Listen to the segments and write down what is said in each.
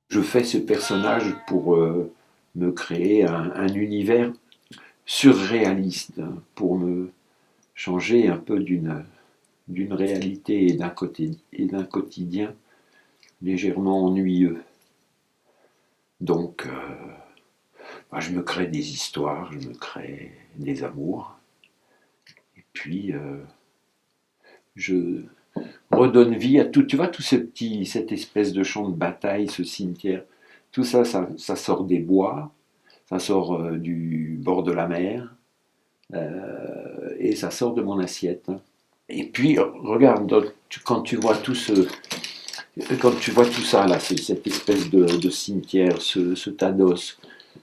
Je fais ce personnage pour me créer un univers surréaliste, pour me changer un peu d'une réalité et d'un quotidien légèrement ennuyeux. Donc, je me crée des histoires, je me crée des amours, et puis je redonne vie à tout. Tu vois, tout cette espèce de champ de bataille, ce cimetière, tout ça, ça sort des bois, ça sort du bord de la mer, et ça sort de mon assiette. Et puis, regarde, quand tu vois tout ça, là, cette espèce de cimetière, ce tas d'os,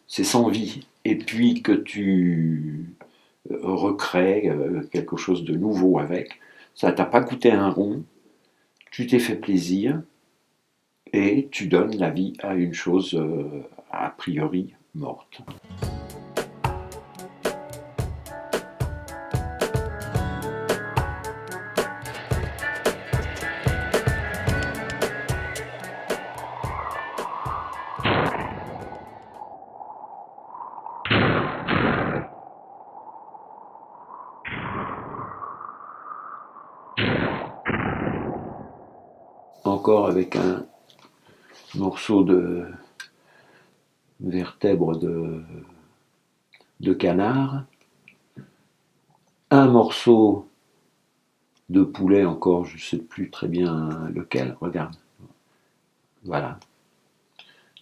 c'est sans vie, et puis que tu recrées quelque chose de nouveau avec, ça t'a pas coûté un rond, tu t'es fait plaisir, et tu donnes la vie à une chose a priori morte. Encore avec un morceau de vertèbre de canard, un morceau de poulet encore, je ne sais plus très bien lequel, regarde, voilà,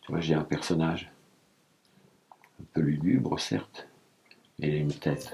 tu vois, j'ai un personnage un peu lugubre certes, et il a une tête.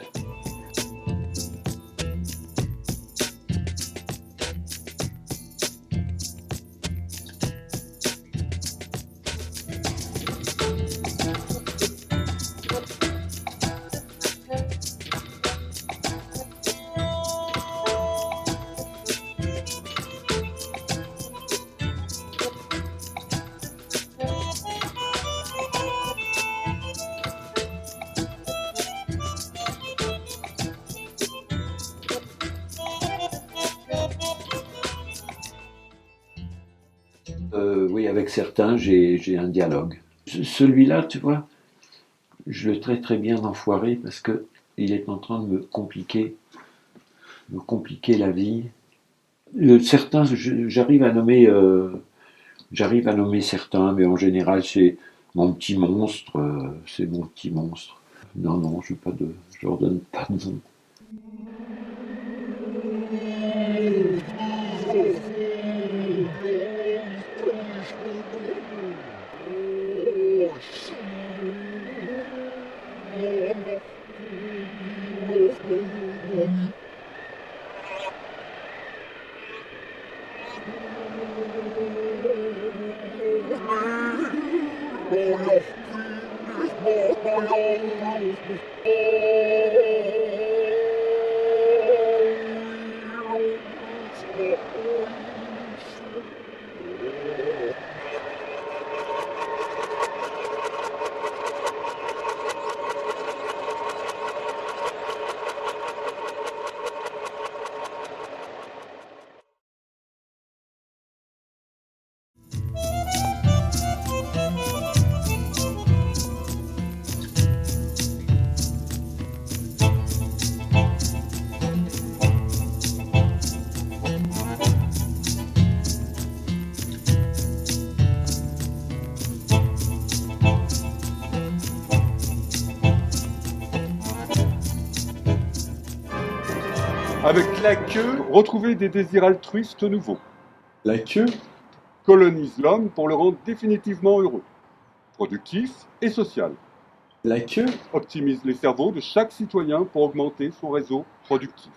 Oui, avec certains, j'ai un dialogue. Celui-là, tu vois, je le traite très bien d'enfoiré parce que il est en train de me compliquer la vie. Certains, j'arrive à nommer certains, mais en général, c'est mon petit monstre, c'est mon petit monstre. Non, je leur donne pas de nom. Avec la queue, retrouver des désirs altruistes nouveaux. La queue Colonise l'homme pour le rendre définitivement heureux, productif et social. La queue Optimise les cerveaux de chaque citoyen pour augmenter son réseau productif.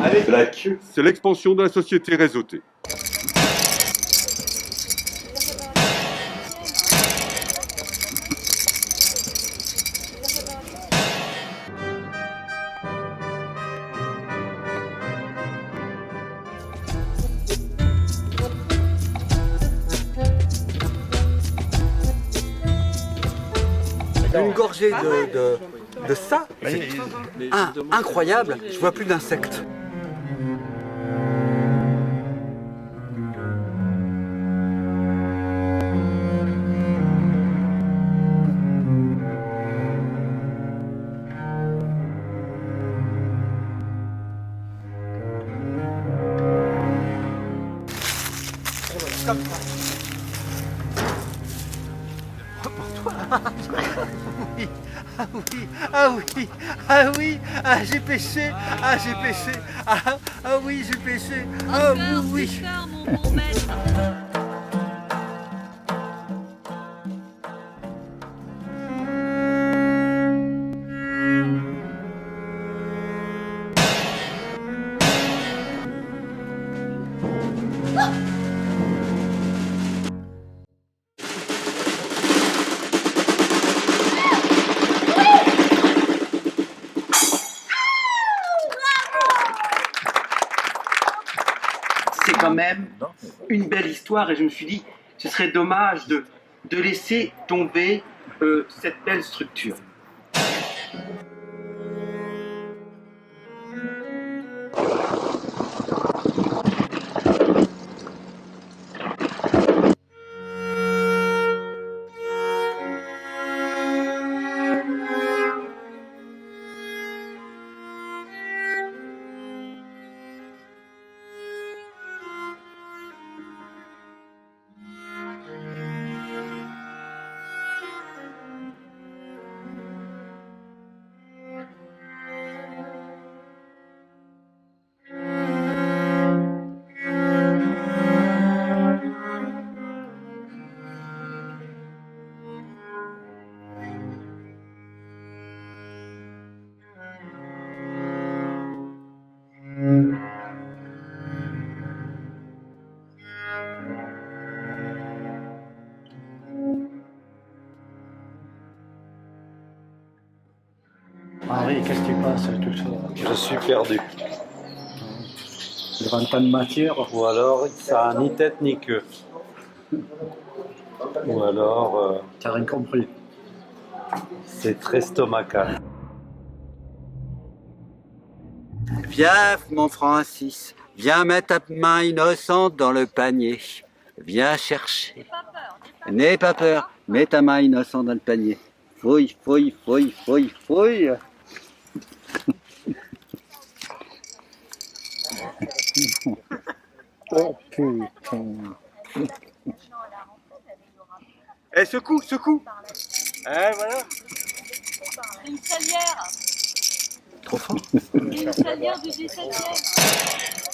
Avec la queue C'est l'expansion de la société réseautée. Une gorgée de De ça? Incroyable, je vois plus d'insectes. Oui, ah oui, ah oui, ah oui, ah j'ai pêché, ah j'ai pêché, ah oui j'ai pêché, ah oui, oui. Mon maître. C'est quand même une belle histoire et je me suis dit ce serait dommage de laisser tomber cette belle structure. Henri, qu'est-ce qui passe avec tout ça? Je suis perdu. Il y a un tas de matière. Ou alors ça a ni tête ni queue. Ou alors T'as rien compris. c'est très stomacal. Viens, mon Francis, viens mettre ta main innocente dans le panier. Viens chercher. N'aie pas peur, mets ta main innocente dans le panier. Fouille, fouille, fouille, fouille, fouille. Oh putain. Eh, secoue, secoue. Eh, voilà. Une salière. Trop fort. Une salière du 17e.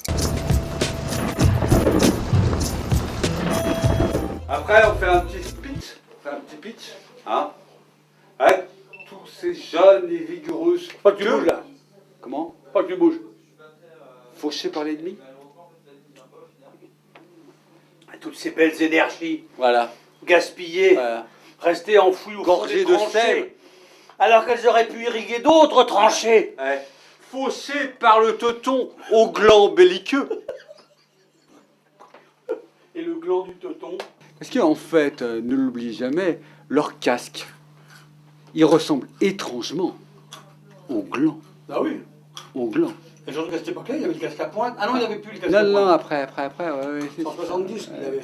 Après, on fait un petit pitch, hein, avec tous ces jeunes et vigoureux. Pas que tu bouges là. Comment? Pas que tu bouges. Fauchés par l'ennemi. Toutes ces belles énergies. Voilà. Gaspillées. Voilà. Restées enfouies au fond Gorgées des de tranchées. sève. Alors qu'elles auraient pu irriguer d'autres tranchées. Ouais. Fauchées par le teuton au gland belliqueux. Et le gland du teuton. Parce qu'en fait, ne l'oublie jamais, leur casque, il ressemble étrangement au gland. Ah oui. Au gland. Et surtout qu'à cette époque-là, il y avait le casque à pointe. Ah non, il n'y avait plus le casque Non, à pointe. non, après, ouais. 170 qu'il avait.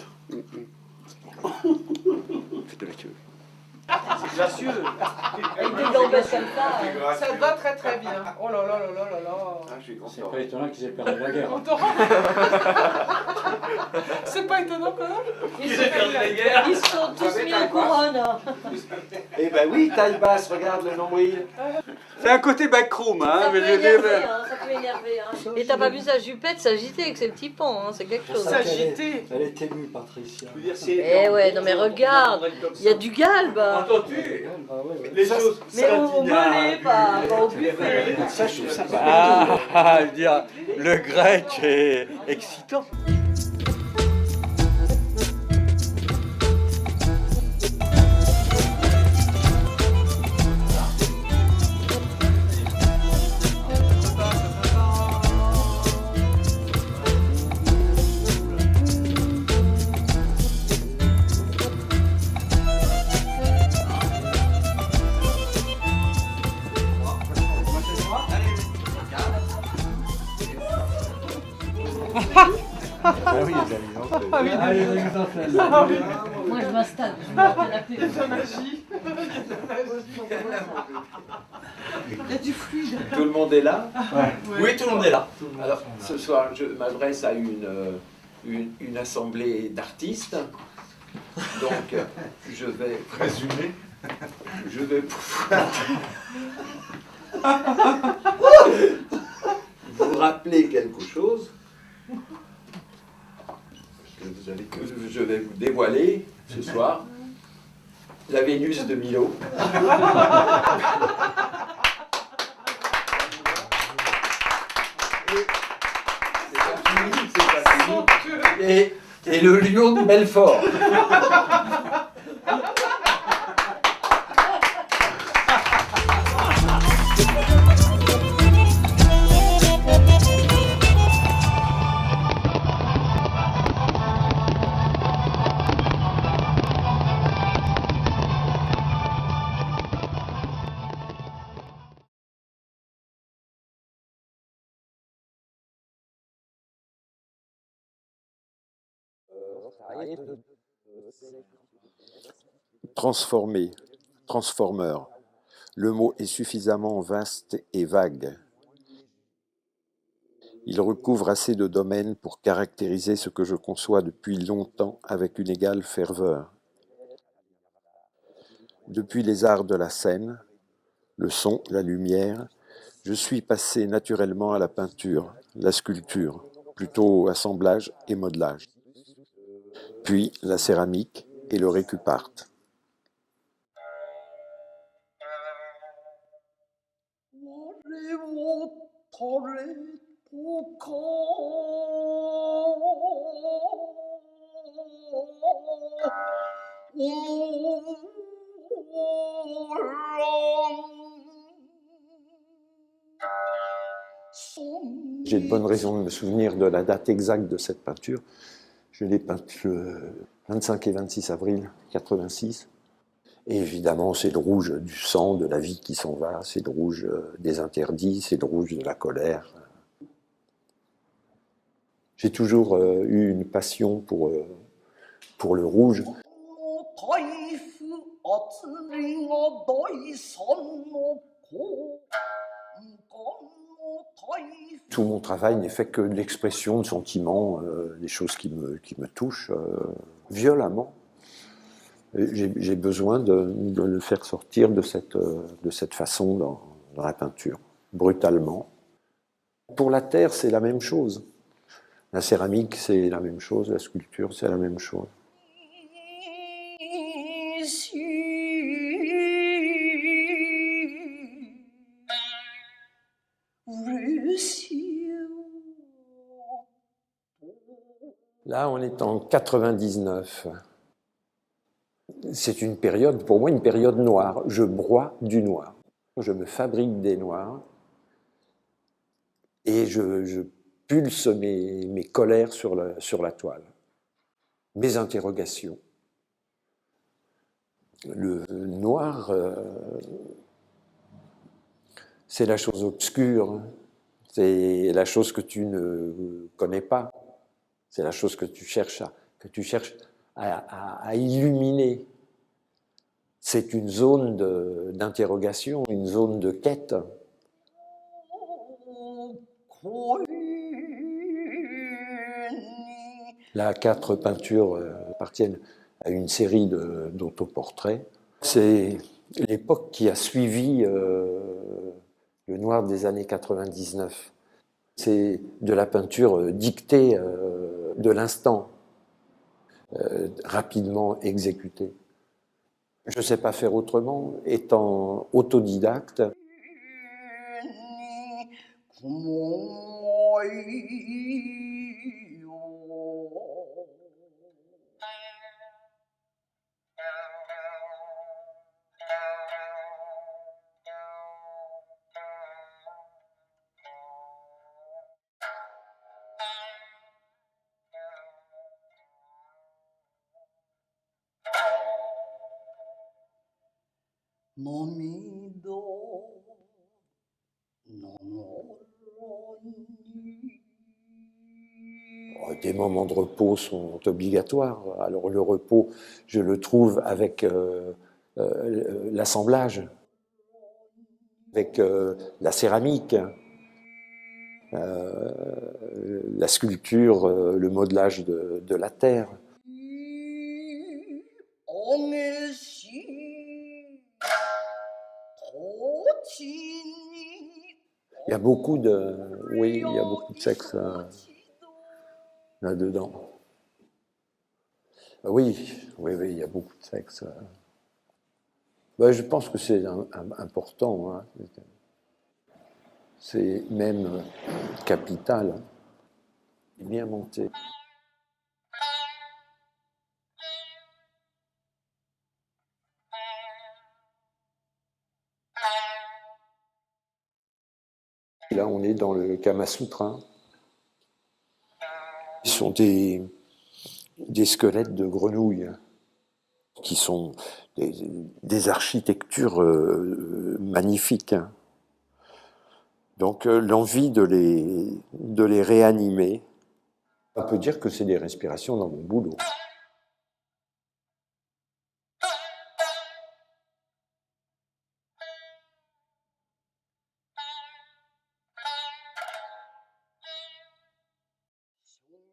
Faites de la queue. C'est gracieux. Avec des gambettes comme ça. Ça va très très bien. Oh là là là là là là. Ah, je suis content. C'est pas étonnant qu'ils aient perdu la guerre. On te rend- C'est pas étonnant quand même. Ils se sont tous mis en couronne. Hein. Eh ben oui, taille basse, regarde le nombril. C'est un côté backroom, hein, Ça mais peut je dis. énerver, hein, ça peut énerver. Hein. Et t'as pas vu sa jupette s'agiter avec ses petits pans, hein, c'est quelque chose. S'agiter. Elle est émue, Patricia. Je veux dire, c'est. Eh ouais, non mais regarde, il y a du galbe. Entends-tu Ah ouais. les choses Mais au mollet, pas au buffet. Ça, je trouve ça Ah, je veux dire, le grec est excitant. Allez, je vous enseigne. Moi, je m'installe. Je me canapé. Il y a de la magie. Il y a du fluide. Tout le monde est là? Oui, tout le monde est là. Alors, ce soir, je m'adresse à une assemblée d'artistes. Donc, je vais présumer. Je vais pouvoir vous rappeler quelque chose que je vais vous dévoiler ce soir. La Vénus de Milo. Et le lion de Belfort. Transformer, transformeur. Le mot est suffisamment vaste et vague. Il recouvre assez de domaines pour caractériser ce que je conçois depuis longtemps avec une égale ferveur. Depuis les arts de la scène, le son, la lumière, je suis passé naturellement à la peinture, la sculpture, plutôt assemblage et modelage. Puis la céramique et le récupart. J'ai de bonnes raisons de me souvenir de la date exacte de cette peinture. Je l'ai peinte le 25 et 26 avril 86. Et évidemment, c'est le rouge du sang, de la vie qui s'en va, c'est le rouge des interdits, c'est le rouge de la colère. J'ai toujours eu une passion pour le rouge. Tout mon travail n'est fait que de l'expression de sentiments, des choses qui me touchent violemment. J'ai besoin de le faire sortir de cette façon dans la peinture, brutalement. Pour la terre, c'est la même chose. La céramique, c'est la même chose. La sculpture, c'est la même chose. Là, on est en 99. C'est une période, pour moi, une période noire. Je broie du noir. Je me fabrique des noirs et je pulse mes colères sur la toile, mes interrogations. Le noir, c'est la chose obscure, c'est la chose que tu ne connais pas, c'est la chose que tu cherches à illuminer. C'est une zone d'interrogation, une zone de quête. Là, 4 peintures appartiennent à une série d'autoportraits. C'est l'époque qui a suivi le noir des années 99. C'est de la peinture dictée de l'instant, rapidement exécutée. Je ne sais pas faire autrement, étant autodidacte. Des moments de repos sont obligatoires. Alors le repos, je le trouve avec l'assemblage, avec la céramique, la sculpture, le modelage de la terre. Il y a beaucoup de, oui, il y a beaucoup de sexe là-dedans. Oui, oui, oui, il y a beaucoup de sexe. Ben, je pense que c'est important, hein. C'est même capital. Bien monté. Là, on est dans le Kama Sutra. Ce sont des squelettes de grenouilles qui sont des architectures magnifiques. Donc l'envie de les réanimer, on peut dire que c'est des respirations dans mon boulot.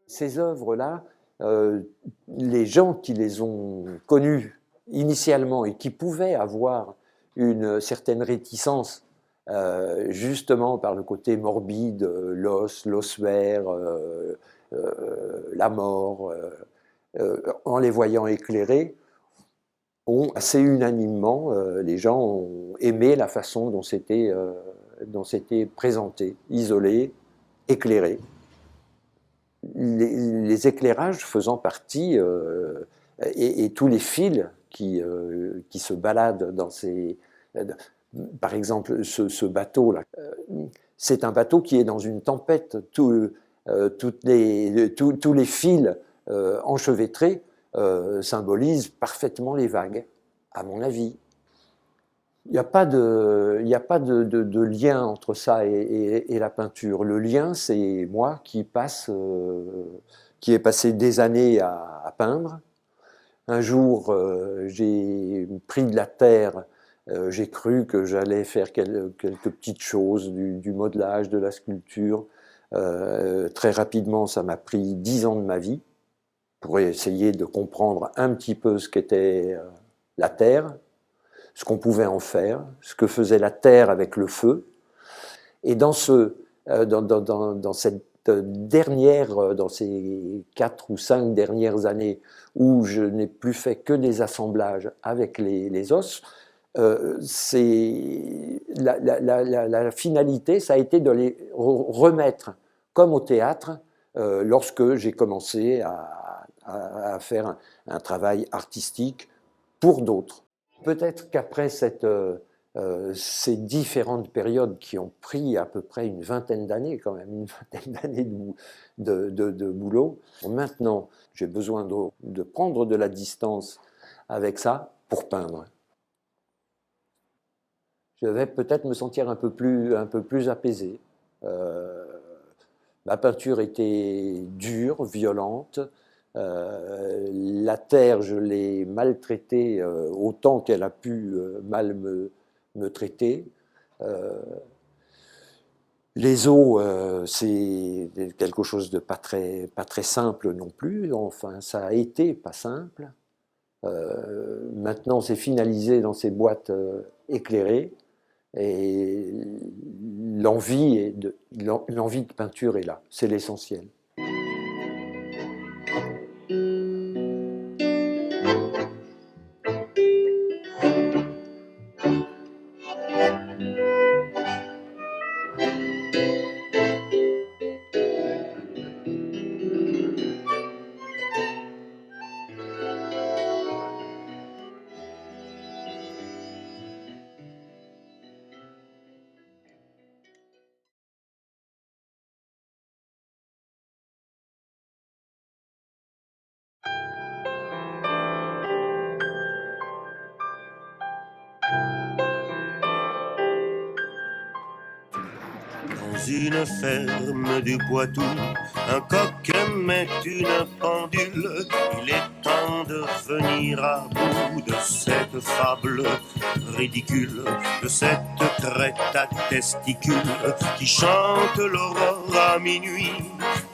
Ces œuvres-là, les gens qui les ont connues initialement et qui pouvaient avoir une certaine réticence, justement par le côté morbide, l'ossuaire, la mort, en les voyant éclairés, ont assez unanimement, les gens ont aimé la façon dont c'était présenté, isolé, éclairé. Les éclairages faisant partie, et tous les fils qui se baladent dans ces... Par exemple, ce bateau-là, c'est un bateau qui est dans une tempête. Tous les fils enchevêtrés symbolisent parfaitement les vagues, à mon avis. Il n'y a pas de lien entre ça et la peinture. Le lien, c'est moi qui ai passé des années à peindre. Un jour, j'ai pris de la terre, j'ai cru que j'allais faire quelques petites choses, du modelage, de la sculpture. Très rapidement, ça m'a pris 10 ans de ma vie pour essayer de comprendre un petit peu ce qu'était la terre, ce qu'on pouvait en faire, ce que faisait la terre avec le feu. Et dans ces 4 ou 5 dernières années où je n'ai plus fait que des assemblages avec les os, la finalité, ça a été de les remettre comme au théâtre lorsque j'ai commencé à faire un travail artistique pour d'autres. Peut-être qu'après ces différentes périodes qui ont pris à peu près une vingtaine d'années, quand même, une vingtaine d'années de boulot, maintenant, j'ai besoin de prendre de la distance avec ça pour peindre. Je vais peut-être me sentir un peu plus apaisé. Ma peinture était dure, violente. La terre, je l'ai maltraitée autant qu'elle a pu mal me traiter. Les eaux, c'est quelque chose de pas très simple non plus. Enfin, ça a été pas simple. Maintenant, c'est finalisé dans ces boîtes éclairées. Et l'envie de peinture est là. C'est l'essentiel. une ferme du Poitou, un coq met une pendule. Il est temps de venir à bout de cette fable ridicule, de cette crête à testicules qui chante l'aurore à minuit.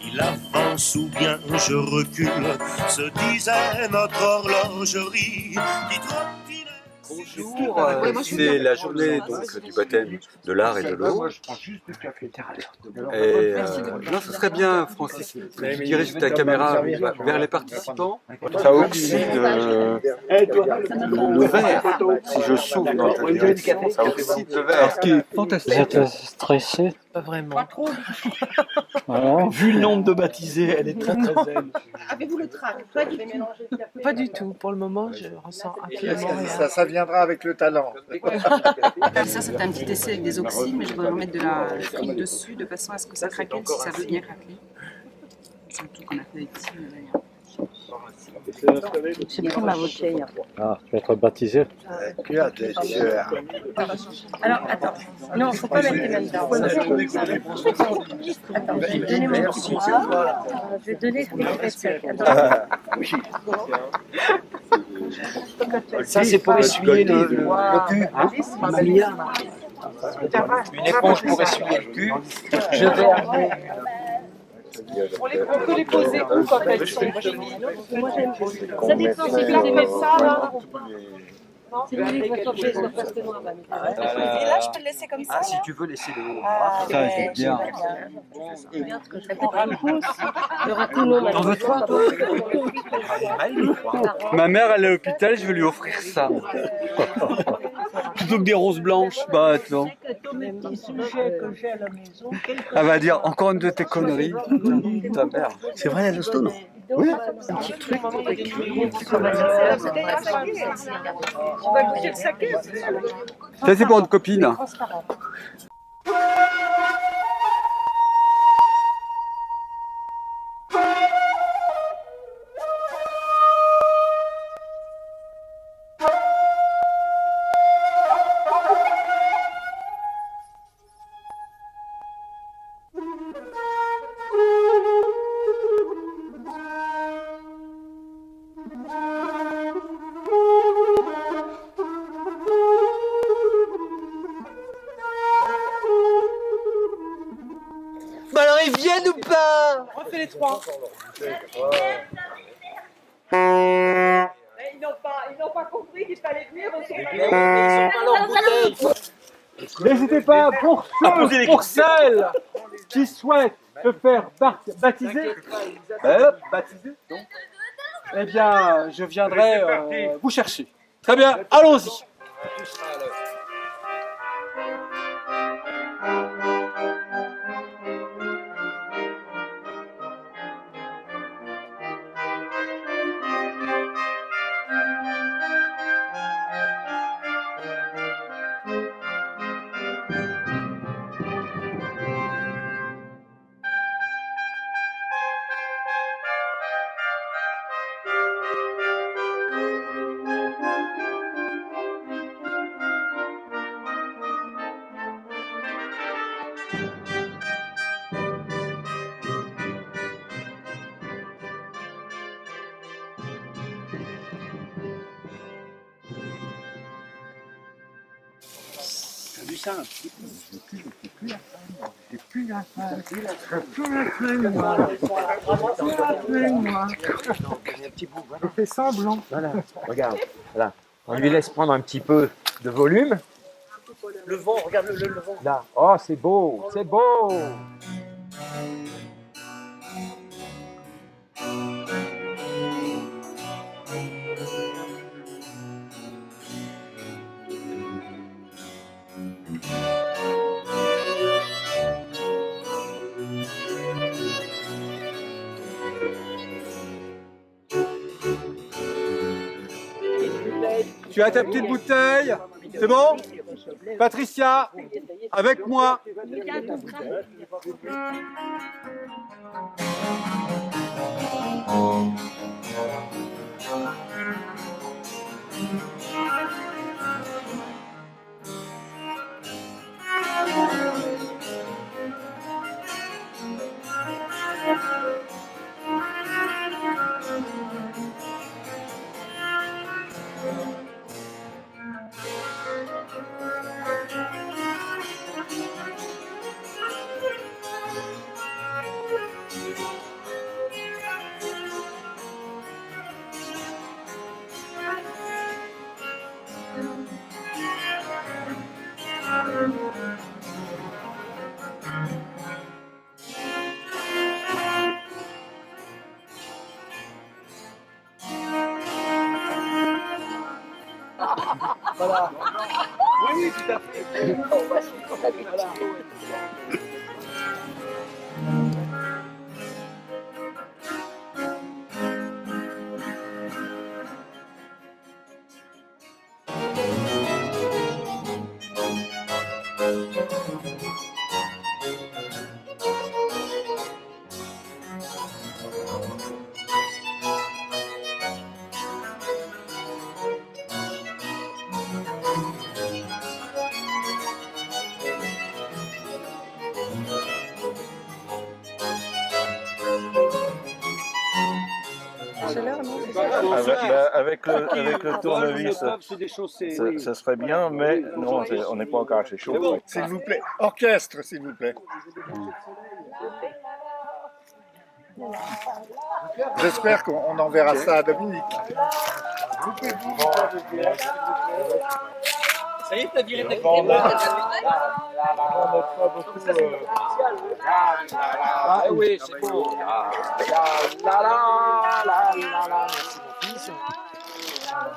Il avance ou bien je recule, se disait notre horlogerie qui trottinait. Bonjour, c'est la journée donc, du baptême de l'art et de l'eau. Et non, ce serait bien, Francis, que tu diriges ta caméra vers les participants. Ça oxyde le verre. Si je souffle dans ta direction, ça oxyde le verre. Ce qui est fantastique. Vous êtes stressé? Pas vraiment. Pas trop. Voilà. Vu le nombre de baptisés, elle est très zen. Avez-vous le trac? Pas du tout. Pour le moment, je ressens absolument rien. Ça viendra avec le talent. Ça, c'est un petit essai avec des oxydes, mais je vais remettre de la frite dessus de façon à ce que ça craquelle si ça veut bien craquer. C'est un truc qu'on a fait ici. J'ai pris ma bouteille. Ah, tu vas être baptisé. Alors, attends. Non, faut pas mettre les mains dedans. Attends, je vais donner mon petit bras. Je vais donner ce que je fais. Ça, c'est pour essuyer le cul. Une éponge pour essuyer le cul. Je vais amener. On peut les poser où quand elles sont? Ça dépend si vous aimez ça, là. Non, c'est lui qui va changer, soit presque noir. Et là, je peux le laisser comme ça? Ah, si tu veux laisser le haut. Ça, c'est bien. Il y aura tout le monde. T'en veux toi, toi? Ma mère, elle est à l'hôpital, je vais lui offrir ça. Plutôt que des roses blanches, bah attends. Elle va dire encore une de tes conneries. Ta mère. C'est vrai, la Stone? Oui. Un petit truc pour écrire. Ça, c'est pour une copine. Bah alors, ils viennent ou pas? Refais les trois. Ils n'ont pas compris qu'il fallait venir aussi. N'hésitez pas, pour ceux, pour celles qui souhaitent se faire baptiser, eh bien, je viendrai vous chercher. Très bien, allons-y. Ça un petit peu. J'ai plus la feuille. Je fais semblant. Voilà, regarde. Voilà. On lui laisse prendre un petit peu de volume. Le vent, regarde le vent. Là. Oh, c'est beau, c'est beau. Tu as ta petite bouteille? C'est bon? Patricia, avec moi. Voilà. Oui, tout à fait. Voilà. Avec le tournevis, ça serait bien, mais non, on n'est pas encore assez chaud. S'il vous plaît, orchestre, s'il vous plaît. J'espère qu'on enverra ça à Dominique. Ça y est, t'as viré ta clé. Ah oui, c'est bon.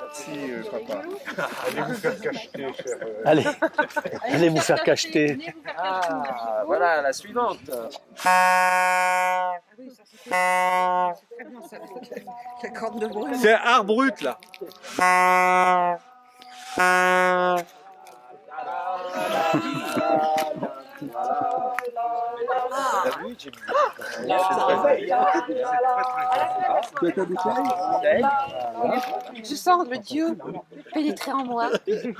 Merci papa. Allez vous faire cacheter, cher. Allez vous faire cacheter. Ah, voilà la suivante. C'est art brut là. Je sens le Dieu pénétrer en moi. Je sais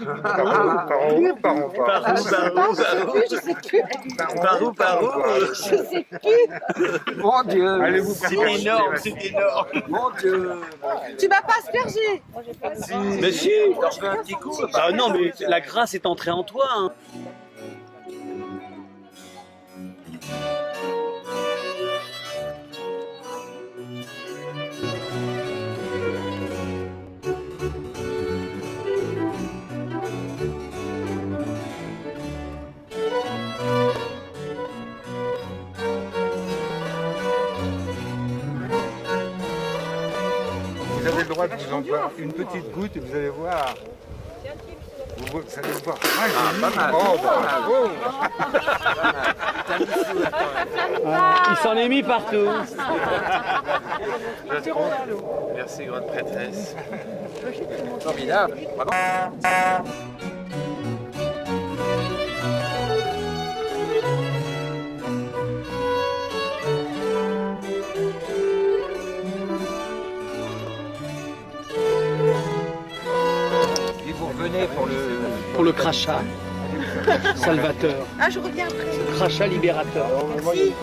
plus. Par où Je sais plus. Mon Dieu. Allez vous faire c'est énorme, c'est énorme. Mon Dieu. Tu m'as pas aspergé. Mais si. Alors je fais un petit coup. Bah non, mais la grâce est entrée en toi. Hein. Vous avez le droit de vous en boire une petite goutte et vous allez voir. Vous allez voir. Pas mal. Oh, bravo. Il s'en est mis partout. Merci, grande prêtresse. Formidable. Bravo. Et vous revenez Pour le crachat. Salvateur. Ah, je reviens après. Crachat libérateur. Merci.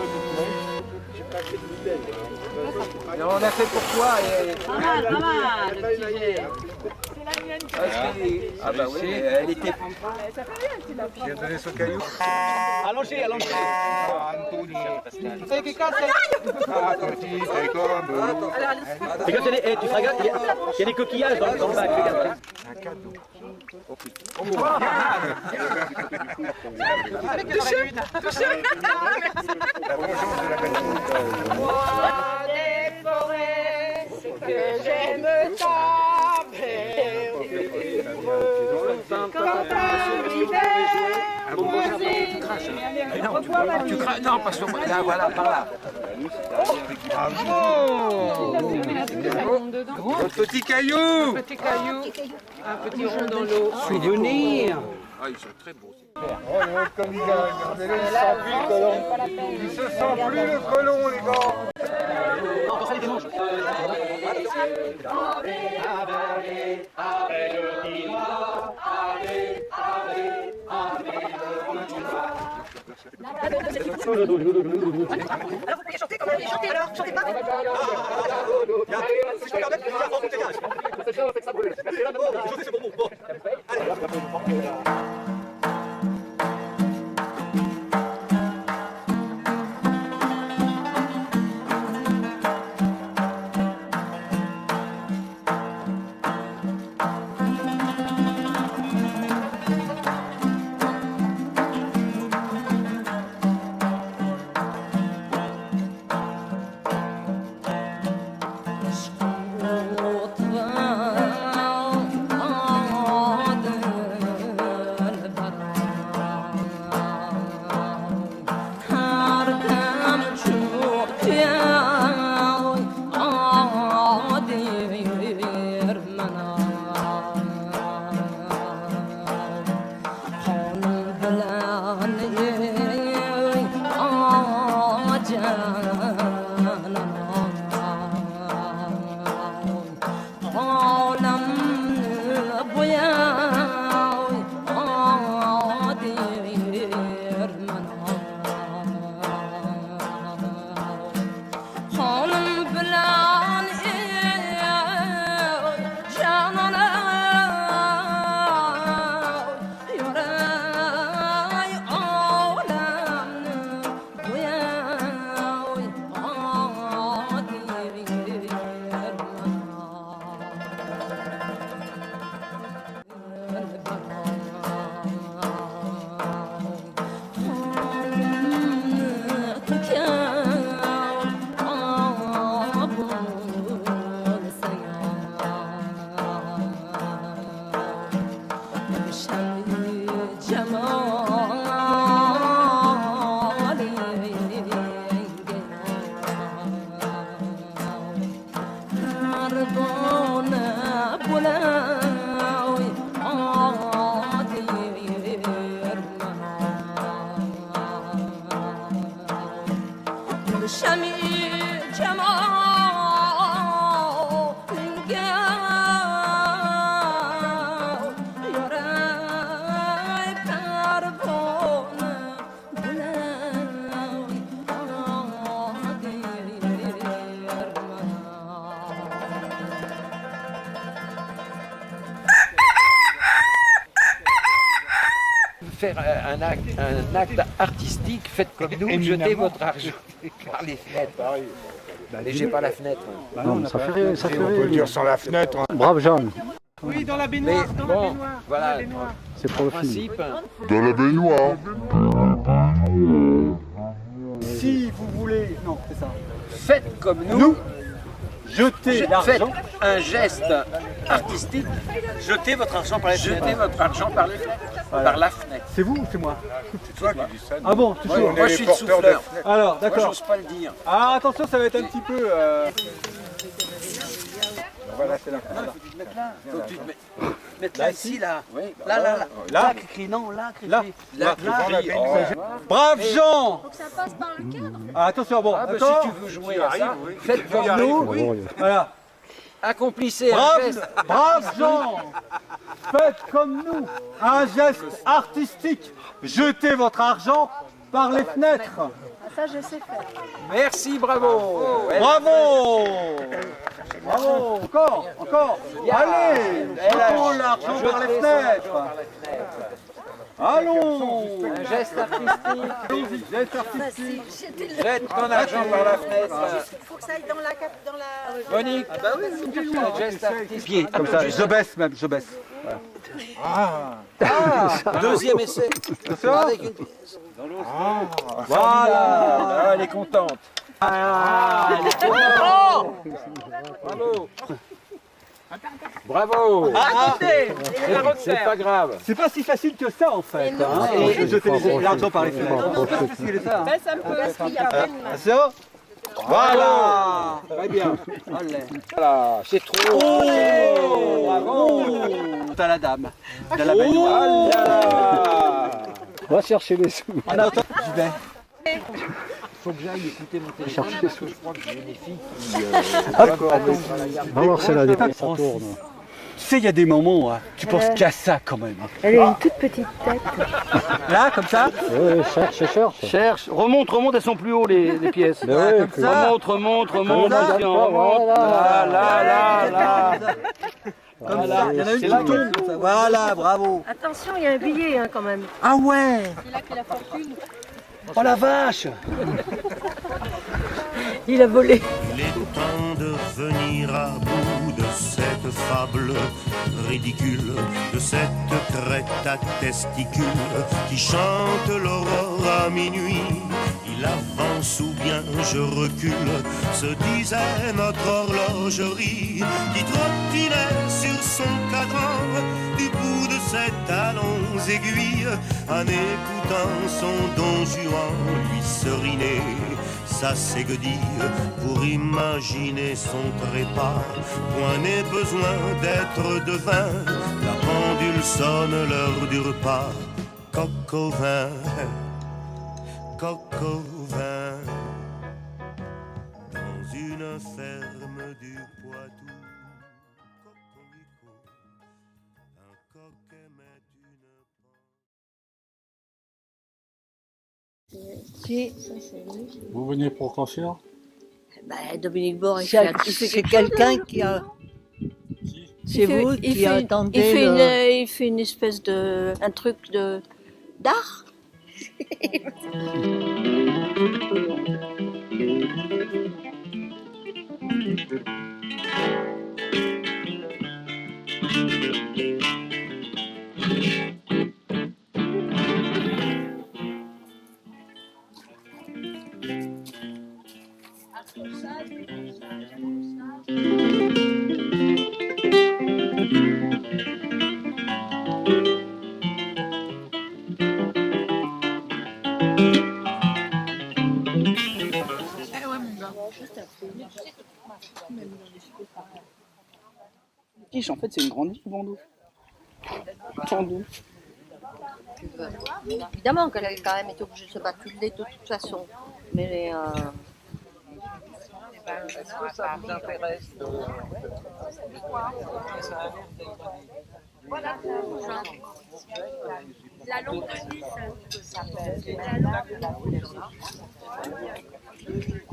Et on a fait pour toi. Pas mal, le petit verre. Ah bah oui, elle était. J'ai donné ce caillou. Allongez, allongez. C'est quelqu'un Regarde, tu feras gaffe, il y a des coquillages dans le bac, regarde. Un cadeau. avec le chute. La vengeance de la belle. Moi des forêts, que j'aime tant faire. Quand Tu craches. Non, pas sur moi. Là, voilà, par là. Bravo. Votre petit caillou. Petit caillou, un petit rond dans l'eau. Souvenir. Ah, ils sont très beaux. Oh, comme il a regardez-le, il sent plus le colon. Il se sent plus le colon, les gars. On ça les démange. Alors vous pouvez chanter comment vous chantez alors? Chantez pas. Faire un acte artistique, faites comme nous, jetez votre argent par les fenêtres. Mais j'ai pas la fenêtre. Non, ça fait rire, ça fait rire. On peut le dire sans la fenêtre. Brave Jeanne. Oui, dans la baignoire, Mais dans bon, la baignoire. voilà, C'est pour le film. principe. Dans la baignoire. Si vous voulez, non, c'est ça. Faites comme nous. Jetez Faites l'argent. un geste artistique. Jetez votre argent par les fenêtres. Jetez votre argent par les fenêtres. Voilà. Par la fenêtre. C'est vous ou c'est moi? C'est toi qui dis ça. Ah bon, toujours. Ouais, moi je suis le souffleur. Alors, Moi d'accord. j'ose pas le dire. Ah, attention, ça va être un petit peu... Voilà, c'est la Faut que tu te mettes là, ici, là. Oui, Là, là, là. Là, Cricri, non, là, Cricri. là. Là, Brave Jean. Faut que ça passe par le cadre. Ah, attention, bon, Ah, bah, d'accord. si tu veux jouer à ça, faites comme nous. Voilà. Accomplissez un Brave, geste. brave Jean. Faites comme nous. Un geste artistique. Jetez votre argent par les fenêtres. Ah, ça, je sais faire. Merci, bravo. Bravo. Bravo. Encore, encore. Allez, jetons l'argent par les fenêtres. Allons. Un geste artistique. Allons-y, geste artistique. Jette ton argent par la fenêtre. Il faut que ça aille dans la... Monique. Ah bah oui, un geste artistique. Comme ça, je baisse même, je baisse. Deuxième essai. Attention. Avec une pièce. Voilà. Ah, elle est contente. Bravo. Bravo. C'est pas grave. C'est pas si facile que ça en fait. Hein, de jeter l'argent par les fenêtres. C'est pas si facile que ça. Hein. Ça me peut. Parce qu'il y a plein de mains. Attention. Voilà. Très bien. Voilà, c'est trop. Oh, bravo. T'as la dame. T'as la baignoire. On va chercher les sous. Ah, non, attends, j'y vais. Il faut que j'aille écouter mon téléphone parce que je crois que j'ai des filles qui... On va voir si la dépense ça tourne. Tu sais, il y a des moments, hein, tu penses qu'à ça quand même. Elle a une toute petite tête. Là, comme ça. Oui, cherche. Cherche, remonte, elles sont plus haut les pièces. Ben ouais, comme ça. Remonte, ça. attention, remonte. Là. Comme ça. Il y en a une qui tombe. Comme ça. Voilà, bravo. Attention, il y a un billet hein, quand même. Ah ouais. C'est là qu'il a fortune. Oh la vache. Il a volé. Il est temps de venir à bout de cette fable ridicule, de cette crête à testicules qui chante l'aurore à minuit. Il avance ou bien je recule, se disait notre horlogerie qui trottinait sur son cadran du bout de ses talons aiguilles en écoutant son Don Juan lui seriner sa ségodille pour imaginer son trépas. Point n'est besoin d'être devin, la pendule sonne l'heure du repas. Coq au vin, dans une ferme du Poitou. Cocorico, un coq aimait une... Ça, c'est lui. Vous venez pour concert? Dominique Bord, C'est quelqu'un qui a... C'est vous qui attendez il fait une espèce de... un truc d'art. En fait, c'est une grande ville, Bordeaux. Bordeaux. Évidemment qu'elle a quand même été obligée de se battre de toute façon. Mais Est-ce que ça vous intéresse Voilà, la longue de Nice. La longue de la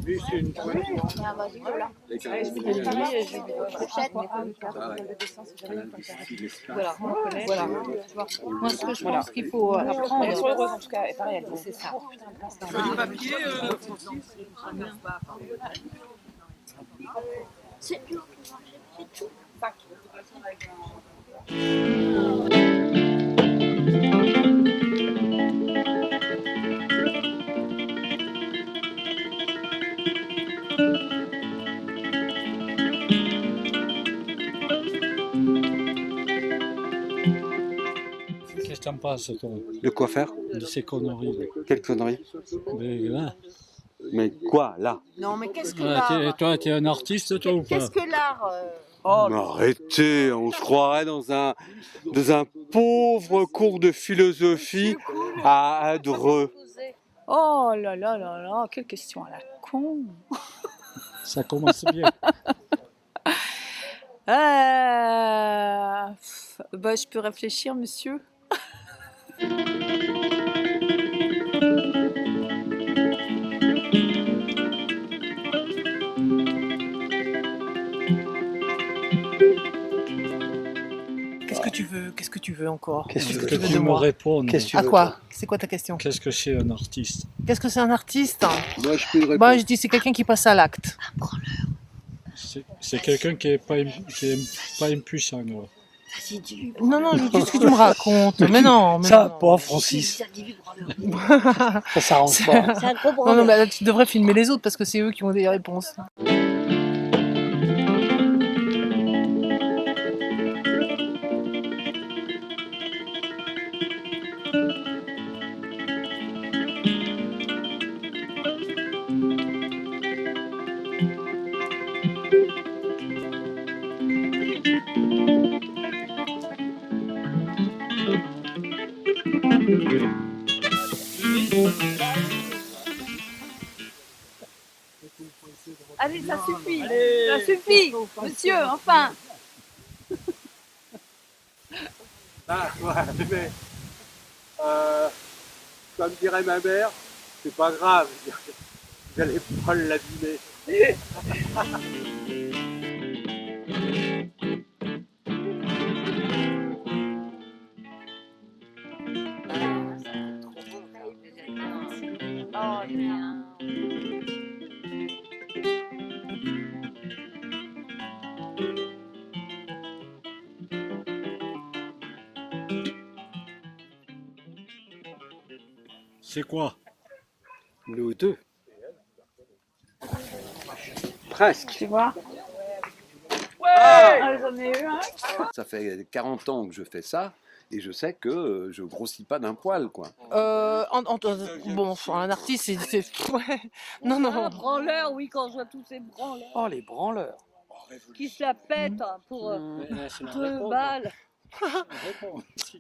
Oui, c'est une solution. Voilà, voilà. Moi, ce que je pense qu'il faut apprendre sur le rose, en tout cas, est pas réel. C'est ça. Du papier, C'est tout. C'est tout. Qu'est-ce que t'en penses, toi, De quoi faire? de ces conneries? Quelle connerie? Mais, là, Mais quoi, là? Non, mais qu'est-ce que toi, t'es un artiste, toi, ou pas? Qu'est-ce que l'art Mais arrêtez, on se croirait dans un pauvre cours de philosophie à Dreux. Oh là là là là, quelle question à la con. Ça commence bien. Bah, je peux réfléchir, monsieur. Qu'est-ce que tu veux encore? Qu'est-ce que tu me réponds? À quoi? C'est quoi ta question? Qu'est-ce que c'est un artiste? Qu'est-ce que c'est un artiste? moi je peux répondre. Bah, je dis c'est quelqu'un qui passe à l'acte. C'est quelqu'un qui est pas impuissant, quoi. Non, non, qu'est-ce que tu me racontes? Mais non, mais Ça, non. pas Francis. Ça s'arrange pas. Non, non, mais là, tu devrais filmer les autres parce que c'est eux qui ont des réponses. Allez, ça suffit. Ça suffit, monsieur, enfin. Ah, ouais, mais comme dirait ma mère, c'est pas grave, vous allez pas l'abîmer. Oh, bien. C'est quoi? Nous deux. Presque. Tu vois? Ouais, j'en ai eu un. Ça fait 40 ans que je fais ça et je sais que je grossis pas d'un poil, quoi. Bon, un artiste, ouais. Non, non. Un branleur, oui, quand je vois tous ces branleurs. Oh, les branleurs. Qui se la pètent pour 2 balles.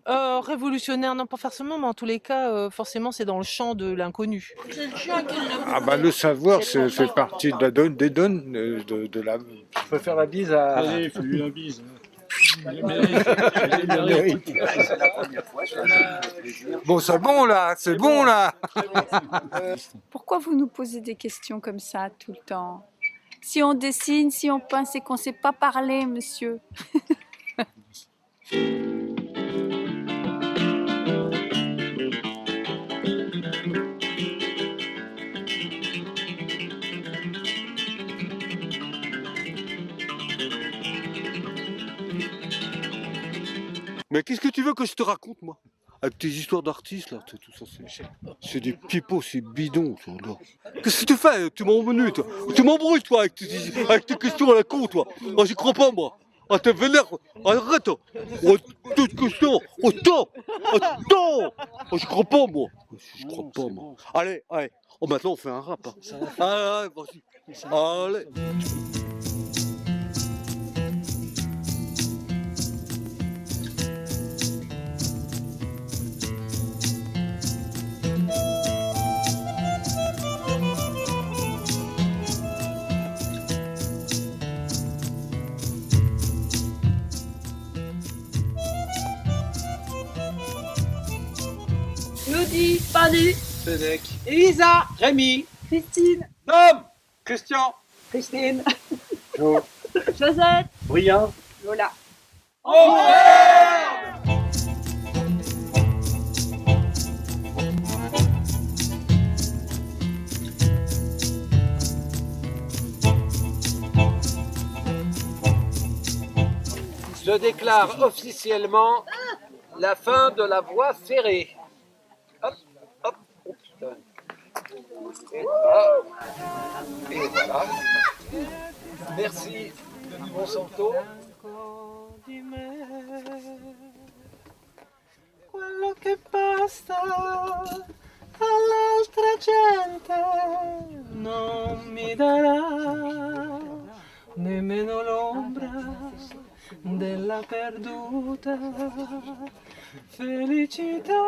Révolutionnaire, non pas forcément, mais en tous les cas, forcément, c'est dans le champ de l'inconnu. C'est le chien qui le... Ah bah le savoir, c'est fait partie de la donne, des donnes de la... Je peux faire la bise à... Allez, fais-lui la bise. Bon, c'est bon là, c'est bon là. Pourquoi vous nous posez des questions comme ça tout le temps? Si on dessine, si on peint, c'est qu'on ne sait pas parler, monsieur. Mais qu'est-ce que tu veux que je te raconte, moi? Avec tes histoires d'artistes, là, tout ça, c'est des pipeaux, c'est bidon, toi, là. Qu'est-ce que tu fais? Tu m'embrouilles, toi. Tu m'embrouilles, toi, avec tes questions à la con, toi. Moi, j'y crois pas, moi. Ah, t'es vénère. Arrête. Oh, toute question. Attends. Oh, j'y crois pas, moi. J'y crois pas, moi. Allez. Oh, maintenant, on fait un rap. Hein. Allez, vas-y. Allez. Fanny, Fennec, Elisa, Rémi, Christine, Tom, Christian, Christine, Jo, Josette, Brian, Lola. Je déclare officiellement la fin de la voie ferrée. Hop, hop, oh putain. Et voilà. Merci de Monsanto. Quello che basta all'altra gente non mi darà nemmeno l'ombra della perduta felicità.